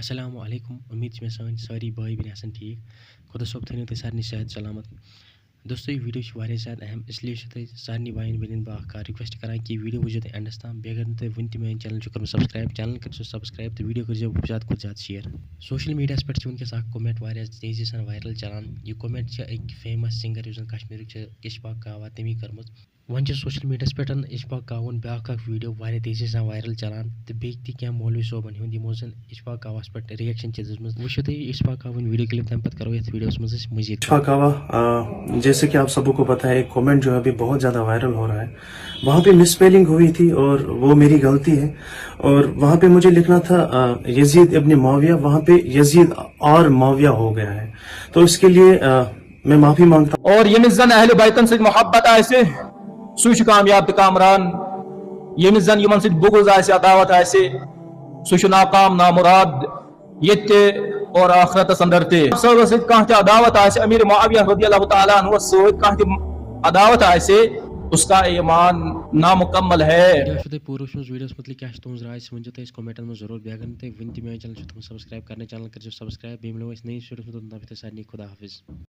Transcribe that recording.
السلام علیکم امید چھِ مےٚ سٲنۍ سٲری بٲے بیٚنہِ آسان ٹھیٖک خۄدا صٲب تھٲینو تُہۍ سارنٕے صحت سلامت دوستو یہِ ویٖڈیو چھُ واریاہ زیادٕ اہم اِسلیے چھُ تۄہہِ سارنٕے بایَن بیٚنٮ۪ن بہٕ اکھ رِکوٮ۪سٹ کران کہِ یہِ ویٖڈیو وٕچھزیو تُہۍ اٮ۪نڈَس تام بیٚیہِ اگر نہٕ تۄہہِ وٕنہِ تہِ میٛٲنۍ چَنَل چھُ کوٚرمُت سبسکرایب چَنَل کٔرۍزیو سبسکرایب تہٕ ویٖڈیو کٔرۍزیو زیادٕ کھۄتہٕ زیادٕ شِیَر سوشَل میٖڈیاہَس پٮ۪ٹھ چھِ وٕنکٮ۪س اکھ کومٮ۪نٹ واریاہ تیزی سان وایرَل چلان یہِ کومٮ۪نٹ چھِ أکۍ فیمَس سِنٛگَر یُس زَن کشمیٖرُک چھِ اِشفاق کاوا تٔمی کٔرمٕژ وۄنۍ چھِ سوشَل میٖڈیاہَس پٮ۪ٹھ اِشفاق کاوُن بیٛاکھ اکھ ویٖڈیو واریاہ تیزی سان وایرَل چلان تہٕ بیٚیہِ تہِ کینٛہہ مولوی صٲبَن ہُنٛد یِمو زَن اِشفاق کاواہَس پٮ۪ٹھ رِیَکشَن چھِ دِژمٕژ وٕچھِو تُہۍ اِشفاق کاوٕنۍ ویٖڈیو کِلِپ تَمہِ پَتہٕ کَرو یَتھ ویٖڈیوَس منٛز أسۍ مٔزیٖد اشفاق کاوا جیسے کہ آپ سب کو پتہ ہے ایک کامنٹ جو ہے ابھی بہت زیادہ وائرل ہو رہا ہے وہاں پہ مس اسپیلنگ ہوئی تھی اور وہ میری غلطی ہے اور وہاں پہ مجھے لکھنا تھا یزید ابن معاویہ وہاں پہ یزید اور معاویہ ہو گیا ہے تو اس کے لیے میں معافی مانگتا ہوں اور یمس زن اہل بیتن ست محبت آسہِ سُے چھُ کامیاب تہٕ کامران یمس زن یمن ست بغض آسہِ عداوت آسہِ سُہ چھُ ناکام نامراد ییٚتہِ تہِ اور آخرتس اندر تہِ صٲبس سۭتۍ کانٛہہ تہِ عداوت آسہِ امیر معاویہ رضی اللہ تعالیٰ عنہ سۭتۍ کانٛہہ تہِ عداوت آسہِ اس کا ایمان نامکمل ہے ویٖڈیو چھُو تۄہہِ پوٗرٕ وٕچھمٕژ ویٖڈیوَس متعلق کیٛاہ چھِ تُہٕنٛز راے سُہ ؤنۍزیو تُہۍ اَسہِ کومٮ۪نٛٹَن منٛز ضروٗر بیٚیہِ اگر نہٕ تُہۍ وٕنہِ تہِ میٛٲنۍ چَنَل چھُ تھوٚمُت سبسکرایب کَرنہٕ چَنَل کٔرۍزیو سبسکرایب بیٚیہِ مِلو أسۍ نٔیِس ویٖڈیوَس منٛز توٚتام تھٲیِو تُہۍ سارنٕے خۄدا حافِظ